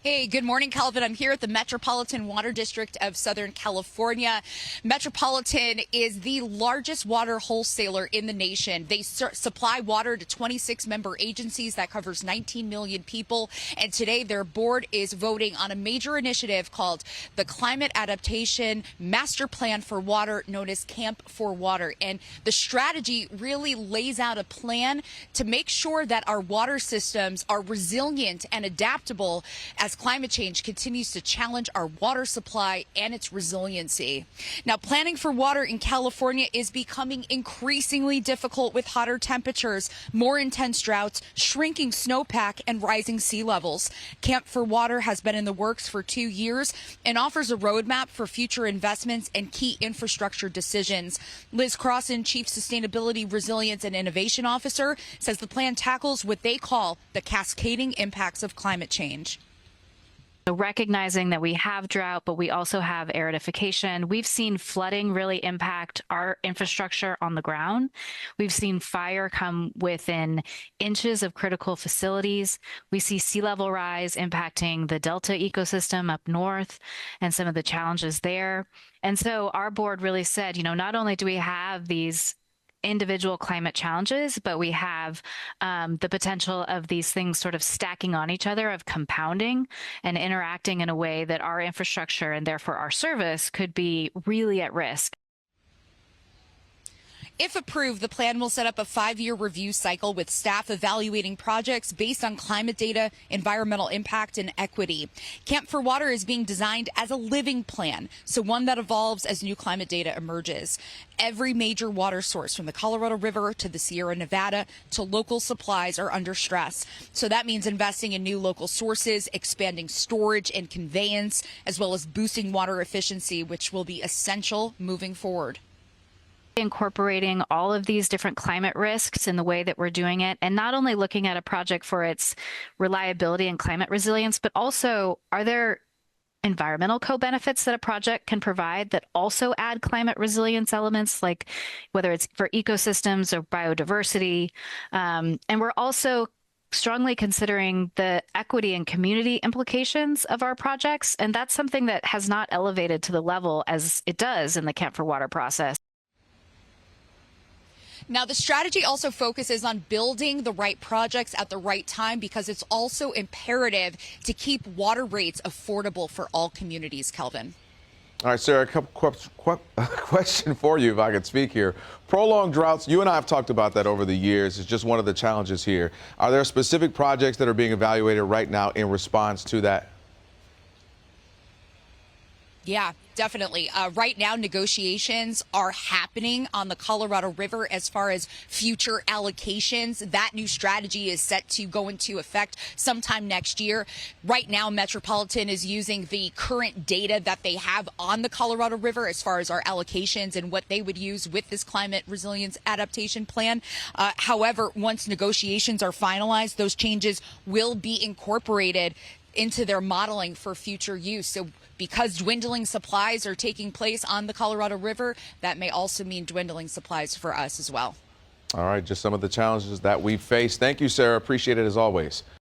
Hey, good morning, Calvin. I'm here at the Metropolitan Water District of Southern California. Metropolitan is the largest water wholesaler in the nation. They supply water to 26 member agencies that covers 19 million people. And today their board is voting on a major initiative called the Climate Adaptation Master Plan for Water, known as Camp for Water. And the strategy really lays out a plan to make sure that our water systems are resilient and adaptable as climate change continues to challenge our water supply and its resiliency. Now, planning for water in California is becoming increasingly difficult with hotter temperatures, more intense droughts, shrinking snowpack, and rising sea levels. Camp for Water has been in the works for 2 years and offers a roadmap for future investments and key infrastructure decisions. Liz Crossan, Chief Sustainability, Resilience, and Innovation Officer, says the plan tackles what they call the cascading impacts of climate change. So recognizing that we have drought, but we also have aridification. We've seen flooding really impact our infrastructure on the ground. We've seen fire come within inches of critical facilities. We see sea level rise impacting the Delta ecosystem up north and some of the challenges there. And so our board really said, not only do we have these individual climate challenges, but we have the potential of these things sort of stacking on each other, of compounding and interacting in a way that our infrastructure and therefore our service could be really at risk. If approved, the plan will set up a 5-year review cycle with staff evaluating projects based on climate data, environmental impact, and equity. Camp for Water is being designed as a living plan, so one that evolves as new climate data emerges. Every major water source, from the Colorado River to the Sierra Nevada to local supplies, are under stress. So that means investing in new local sources, expanding storage and conveyance, as well as boosting water efficiency, which will be essential moving forward. Incorporating all of these different climate risks in the way that we're doing it, and not only looking at a project for its reliability and climate resilience, but also, are there environmental co-benefits that a project can provide that also add climate resilience elements, like whether it's for ecosystems or biodiversity. And we're also strongly considering the equity and community implications of our projects. And that's something that has not elevated to the level as it does in the Camp for Water process. Now, the strategy also focuses on building the right projects at the right time, because it's also imperative to keep water rates affordable for all communities, Kelvin. All right, Sarah, a question for you, if I could speak here. Prolonged droughts, you and I have talked about that over the years. It's just one of the challenges here. Are there specific projects that are being evaluated right now in response to that? Yeah, definitely. Right now, negotiations are happening on the Colorado River as far as future allocations. That new strategy is set to go into effect sometime next year. Right now, Metropolitan is using the current data that they have on the Colorado River as far as our allocations and what they would use with this climate resilience adaptation plan. However, once negotiations are finalized, those changes will be incorporated into their modeling for future use. So because dwindling supplies are taking place on the Colorado River, that may also mean dwindling supplies for us as well. All right, just some of the challenges that we face. Thank you, Sarah. Appreciate it as always.